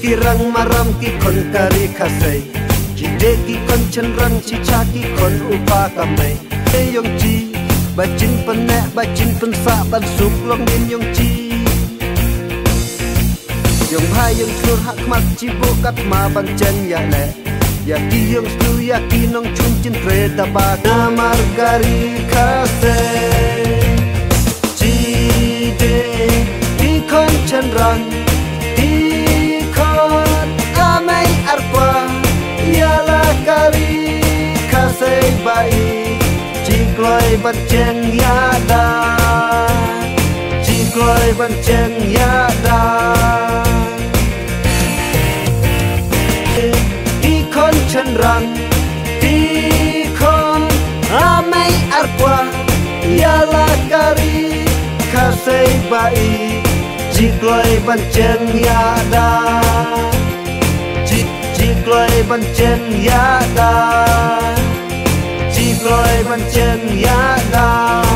ki rang maram ki kon kari khasai ki de ki kon chen rang chi cha ki kon upa kamai e yong chi ba chin pan ne ba chin pan sa ban suk long din yong chi yong hai yong sur hak mat chi bu kat ma ban chen ya le ya ki yong stu ya ki nong chun chin tre da ba na margari khasai chi de ki kon chen rang bai Cikloi ban chen yada Cikloi ban chen yada Di kon chen rang Di kon amai arpa Yala kari kasai bai Cikloi ban chen yada Cikloi ban chen yada Cikloi ban chen yada